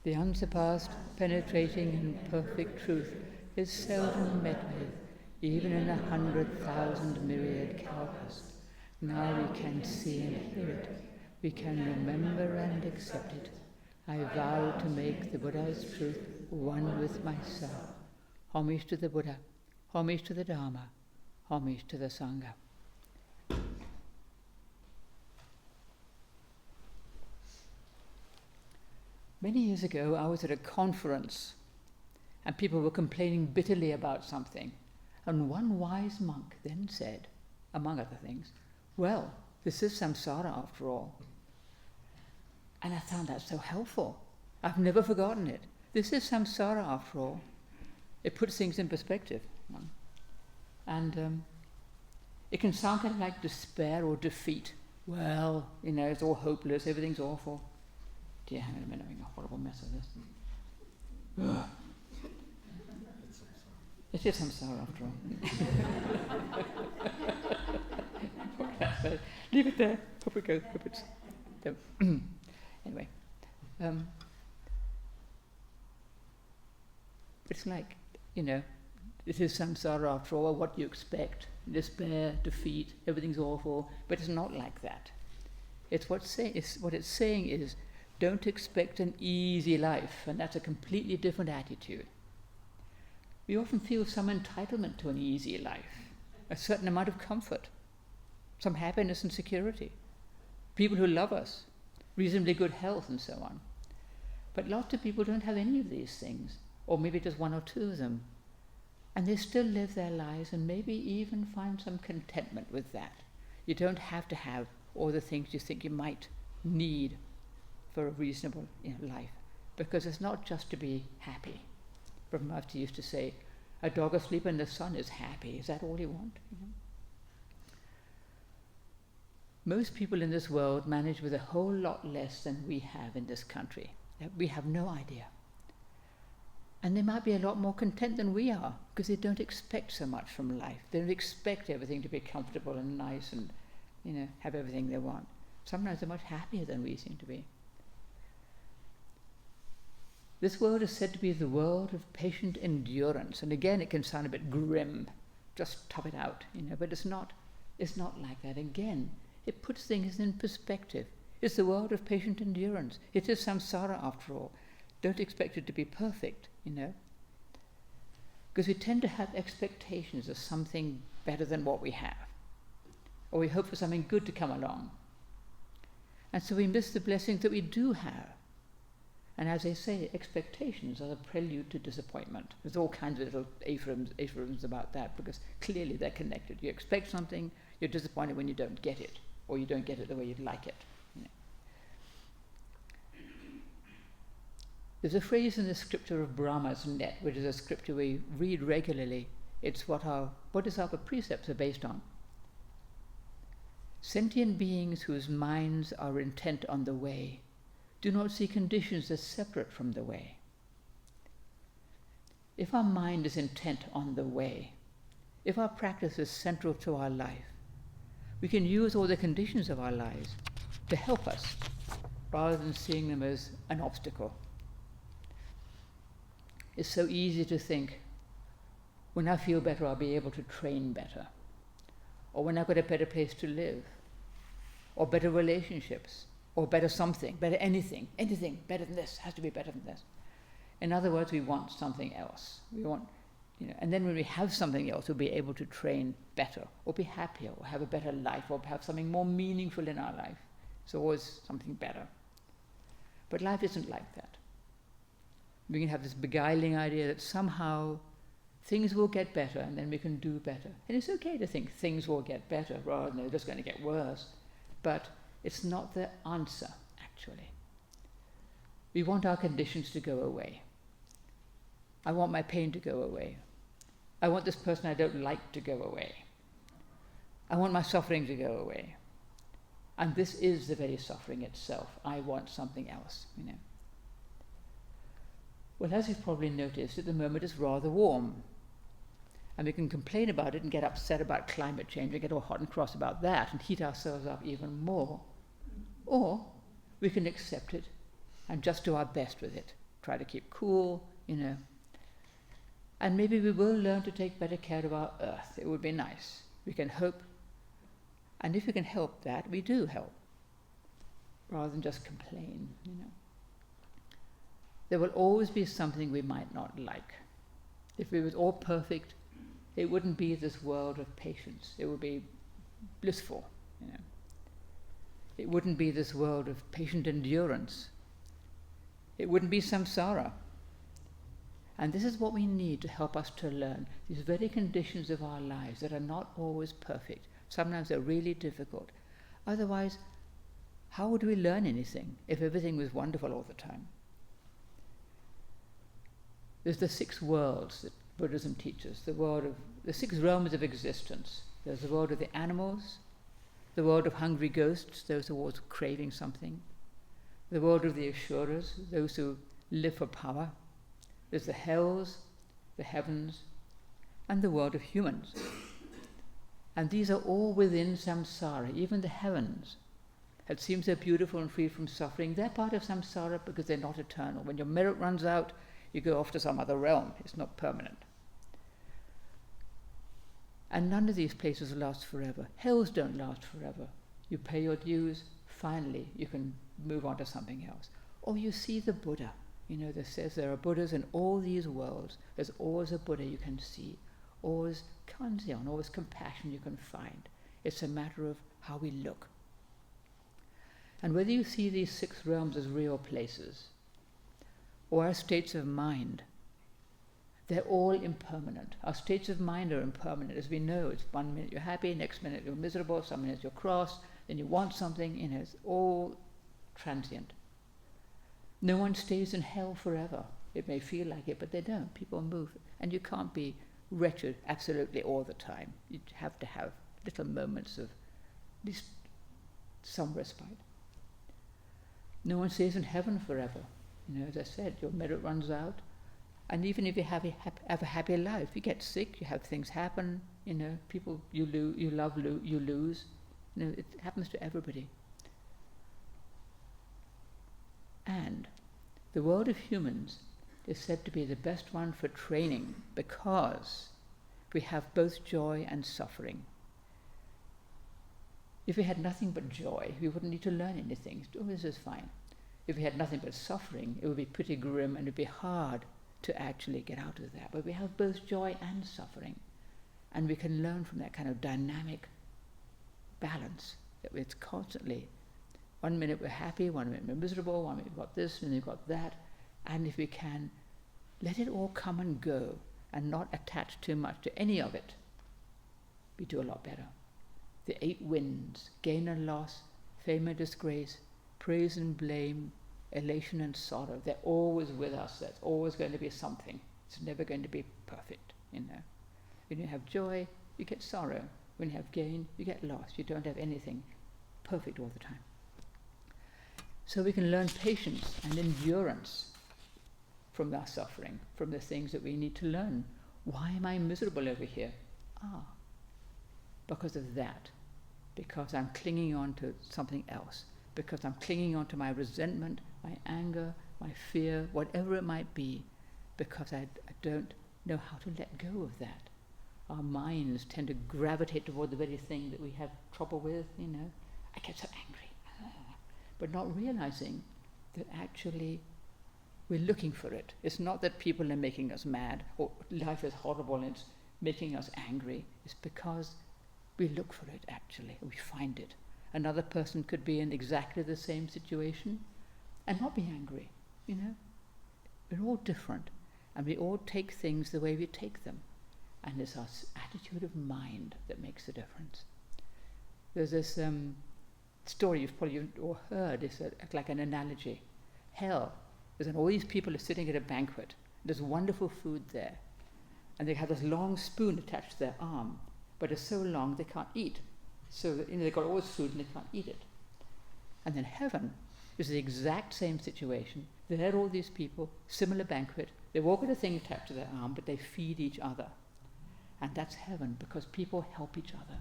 The unsurpassed, penetrating and perfect truth is seldom met with, even in 100,000 myriad kalpas. Now we can see and hear it. We can remember and accept it. I vow to make the Buddha's truth one with myself. Homage to the Buddha, homage to the Dharma, homage to the Sangha. Many years ago, I was at a conference and people were complaining bitterly about something. And one wise monk then said, among other things, well, this is samsara after all. And I found that so helpful. I've never forgotten it. This is samsara after all. It puts things in perspective. And it can sound kind of like despair or defeat. Well, it's all hopeless, everything's awful. Dear, hang on a minute, I'm making a horrible mess of this. It is samsara after all. Leave it there. Hope it goes. Anyway, it's like, it is samsara after all, what you expect. Despair, defeat, everything's awful, but it's not like that. What it's saying is, don't expect an easy life, and that's a completely different attitude. We often feel some entitlement to an easy life, a certain amount of comfort, some happiness and security, people who love us, reasonably good health and so on. But lots of people don't have any of these things, or maybe just one or two of them, and they still live their lives and maybe even find some contentment with that. You don't have to have all the things you think you might need for a reasonable life, because it's not just to be happy. Brahmavati used to say, a dog asleep in the sun is happy. Is that all you want? Most people in this world manage with a whole lot less than we have in this country. We have no idea. And they might be a lot more content than we are, because they don't expect so much from life. They don't expect everything to be comfortable and nice and have everything they want. Sometimes they're much happier than we seem to be. This world is said to be the world of patient endurance, and again it can sound a bit grim, just tough it out, but it's not like that. Again, it puts things in perspective. It's the world of patient endurance. It is samsara after all. Don't expect it to be perfect, because we tend to have expectations of something better than what we have, or we hope for something good to come along, and so we miss the blessings that we do have. And as they say, expectations are the prelude to disappointment. There's all kinds of little aphorisms about that, because clearly they're connected. You expect something, you're disappointed when you don't get it, or you don't get it the way you'd like it. There's a phrase in the scripture of Brahma's net, which is a scripture we read regularly. It's what our Bodhisattva precepts are based on. Sentient beings whose minds are intent on the way do not see conditions as separate from the way. If our mind is intent on the way, if our practice is central to our life, we can use all the conditions of our lives to help us, rather than seeing them as an obstacle. It's so easy to think, when I feel better, I'll be able to train better, or when I've got a better place to live, or better relationships, or better something, better anything better than this, has to be better than this. In other words, we want something else. We want, and then when we have something else, we'll be able to train better, or be happier, or have a better life, or have something more meaningful in our life. It's always something better. But life isn't like that. We can have this beguiling idea that somehow things will get better, and then we can do better. And it's okay to think things will get better, rather than they're just going to get worse. But it's not the answer, actually. We want our conditions to go away. I want my pain to go away. I want this person I don't like to go away. I want my suffering to go away. And this is the very suffering itself. I want something else, Well, as you've probably noticed, at the moment it's rather warm. And we can complain about it and get upset about climate change and get all hot and cross about that and heat ourselves up even more. Or we can accept it and just do our best with it. try to keep cool, And maybe we will learn to take better care of our earth. It would be nice. We can hope. And if we can help that, we do help, rather than just complain, There will always be something we might not like. If it was all perfect, it wouldn't be this world of patience. It would be blissful, It wouldn't be this world of patient endurance. It wouldn't be samsara. And this is what we need to help us to learn. These very conditions of our lives that are not always perfect. Sometimes they're really difficult. Otherwise, how would we learn anything if everything was wonderful all the time? There's the 6 worlds that Buddhism teaches, the 6 realms of existence. There's the world of the animals, the world of hungry ghosts, those who are always craving something, the world of the asuras, those who live for power. There's the hells, the heavens, and the world of humans. And these are all within samsara, even the heavens. That seem so beautiful and free from suffering. They're part of samsara because they're not eternal. When your merit runs out, you go off to some other realm. It's not permanent. And none of these places last forever. Hells don't last forever. You pay your dues, finally you can move on to something else. Or you see the Buddha. That says there are Buddhas in all these worlds. There's always a Buddha you can see. Always kanzeon, always compassion you can find. It's a matter of how we look. And whether you see these 6 realms as real places, or as states of mind, they're all impermanent. Our states of mind are impermanent. As we know, it's 1 minute you're happy, next minute you're miserable, some minutes you're cross, then you want something, it's all transient. No one stays in hell forever. It may feel like it, but they don't. People move. And you can't be wretched absolutely all the time. You have to have little moments of at least some respite. No one stays in heaven forever. As I said, your merit runs out. And even if you have a happy life, you get sick, you have things happen, people you love, you lose. It happens to everybody. And the world of humans is said to be the best one for training because we have both joy and suffering. If we had nothing but joy, we wouldn't need to learn anything. Oh, this is fine. If we had nothing but suffering, it would be pretty grim and it would be hard to actually get out of that. But we have both joy and suffering. And we can learn from that kind of dynamic balance. That it's constantly, 1 minute we're happy, 1 minute we're miserable, 1 minute we've got this, and we've got that. And if we can let it all come and go and not attach too much to any of it, we do a lot better. The 8 winds, gain and loss, fame and disgrace, praise and blame, elation and sorrow, they're always with us. There's always going to be something. It's never going to be perfect, When you have joy, you get sorrow. When you have gain, you get loss. You don't have anything perfect all the time. So we can learn patience and endurance from our suffering, from the things that we need to learn. Why am I miserable over here? Because of that. Because I'm clinging on to something else. Because I'm clinging on to my resentment, my anger, my fear, whatever it might be. Because I don't know how to let go of that. Our minds tend to gravitate toward the very thing that we have trouble with, I get so angry. But not realizing that actually we're looking for it. It's not that people are making us mad or life is horrible and it's making us angry. It's because we look for it actually, we find it. Another person could be in exactly the same situation and not be angry, We're all different and we all take things the way we take them. And it's our attitude of mind that makes the difference. There's this story you've probably all heard, it's like an analogy. Hell, all these people are sitting at a banquet. There's wonderful food there. And they have this long spoon attached to their arm, but it's so long they can't eat. So they've got all this food and they can't eat it. And then heaven is the exact same situation. There are all these people, similar banquet. They've all got a thing attached to their arm, but they feed each other. And that's heaven because people help each other.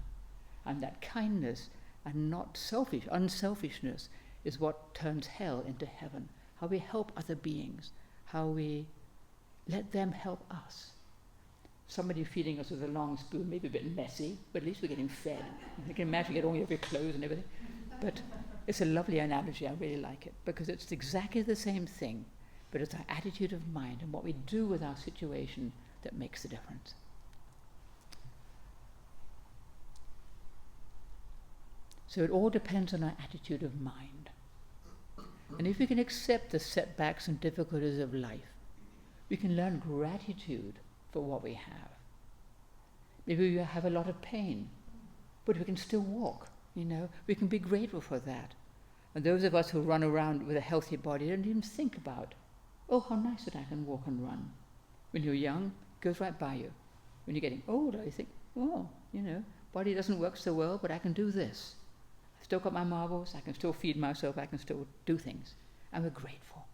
And that kindness and not unselfishness is what turns hell into heaven. How we help other beings, how we let them help us. Somebody feeding us with a long spoon, maybe a bit messy, but at least we're getting fed. You can imagine getting all of your clothes and everything. But it's a lovely analogy, I really like it, because it's exactly the same thing, but it's our attitude of mind and what we do with our situation that makes the difference. So it all depends on our attitude of mind. And if we can accept the setbacks and difficulties of life, we can learn gratitude for what we have. Maybe we have a lot of pain, but we can still walk, We can be grateful for that. And those of us who run around with a healthy body don't even think about, oh, how nice that I can walk and run. When you're young, it goes right by you. When you're getting older, you think, oh, body doesn't work so well, but I can do this. I've still got my marbles, I can still feed myself, I can still do things. And we're grateful.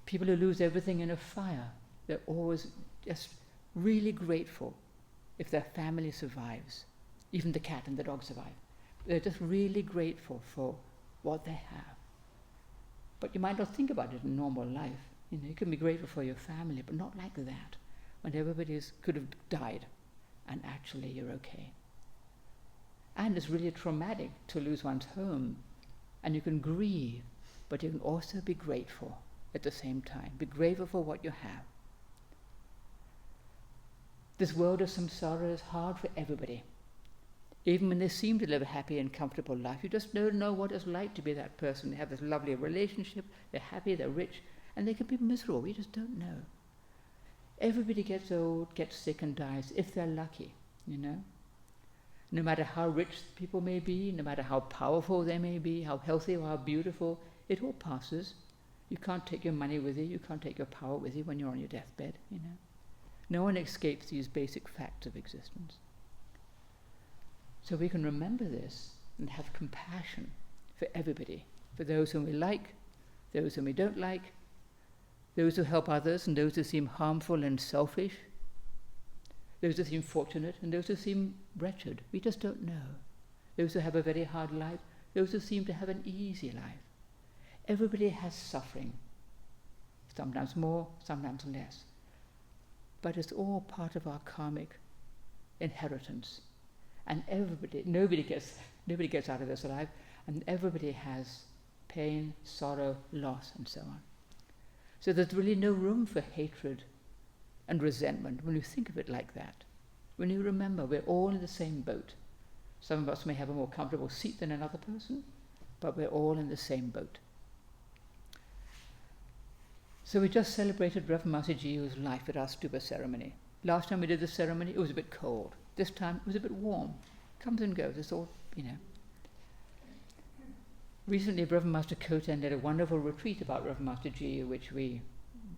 People who lose everything in a fire, they're always just really grateful if their family survives. Even the cat and the dog survive. They're just really grateful for what they have. But you might not think about it in normal life. You can be grateful for your family, but not like that, when everybody could have died, and actually you're okay. And it's really traumatic to lose one's home, and you can grieve, but you can also be grateful at the same time. Be grateful for what you have. This world of samsara is hard for everybody. Even when they seem to live a happy and comfortable life, you just don't know what it's like to be that person. They have this lovely relationship, they're happy, they're rich, and they can be miserable. You just don't know. Everybody gets old, gets sick and dies, if they're lucky, No matter how rich people may be, no matter how powerful they may be, how healthy or how beautiful, it all passes. You can't take your money with you, you can't take your power with you when you're on your deathbed, No one escapes these basic facts of existence. So we can remember this and have compassion for everybody, for those whom we like, those whom we don't like, those who help others and those who seem harmful and selfish, those who seem fortunate and those who seem wretched. We just don't know. Those who have a very hard life, those who seem to have an easy life. Everybody has suffering, sometimes more, sometimes less. But it's all part of our karmic inheritance. And nobody gets out of this alive, and everybody has pain, sorrow, loss, and so on. So there's really no room for hatred and resentment when you think of it like that. When you remember we're all in the same boat. Some of us may have a more comfortable seat than another person, but we're all in the same boat. So we just celebrated Reverend Master Jiyu's life at our stupa ceremony. Last time we did the ceremony, it was a bit cold. This time it was a bit warm. Comes and goes, it's all, Recently, Reverend Master Koten did a wonderful retreat about Reverend Master Jiyu, which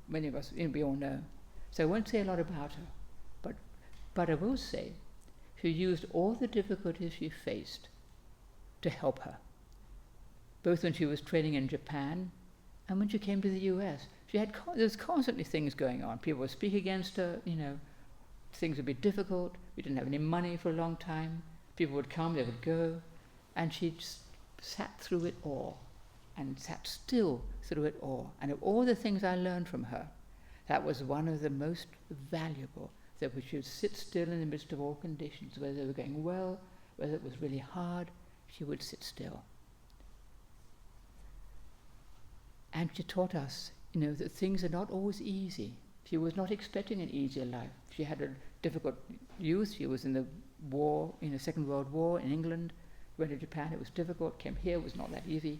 many of us, we all know. So I won't say a lot about her, but I will say she used all the difficulties she faced to help her, both when she was training in Japan and when she came to the US. There's constantly things going on. People would speak against her, things would be difficult. We didn't have any money for a long time. People would come, they would go, and she just sat through it all and sat still through it all. And of all the things I learned from her, that was one of the most valuable, that we should sit still in the midst of all conditions, whether they were going well, whether it was really hard, she would sit still. And she taught us, that things are not always easy. She was not expecting an easier life. She had a difficult youth. She was in the war, in the Second World War in England. Went to Japan, it was difficult. Came here, it was not that easy.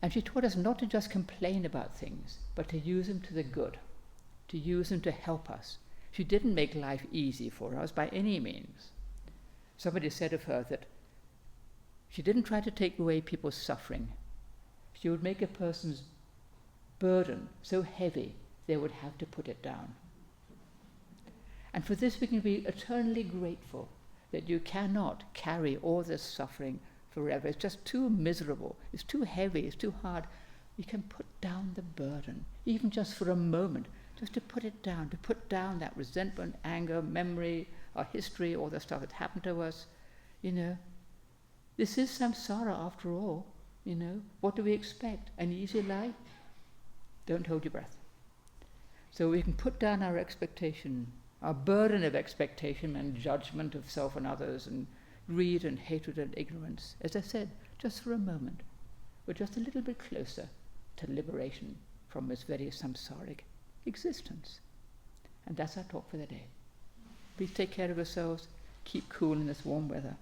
And she taught us not to just complain about things, but to use them to the good, to use them to help us. She didn't make life easy for us by any means. Somebody said of her that she didn't try to take away people's suffering. She would make a person's burden so heavy they would have to put it down. And for this we can be eternally grateful, that you cannot carry all this suffering forever. It's just too miserable, it's too heavy, it's too hard. You can put down the burden, even just for a moment, just to put it down, to put down that resentment, anger, memory, our history, all the stuff that happened to us. This is samsara after all. What do we expect? An easy life? Don't hold your breath. So we can put down our expectation, our burden of expectation and judgment of self and others, and greed and hatred and ignorance. As I said, just for a moment, we're just a little bit closer to liberation from this very samsaric existence. And that's our talk for the day. Please take care of yourselves. Keep cool in this warm weather.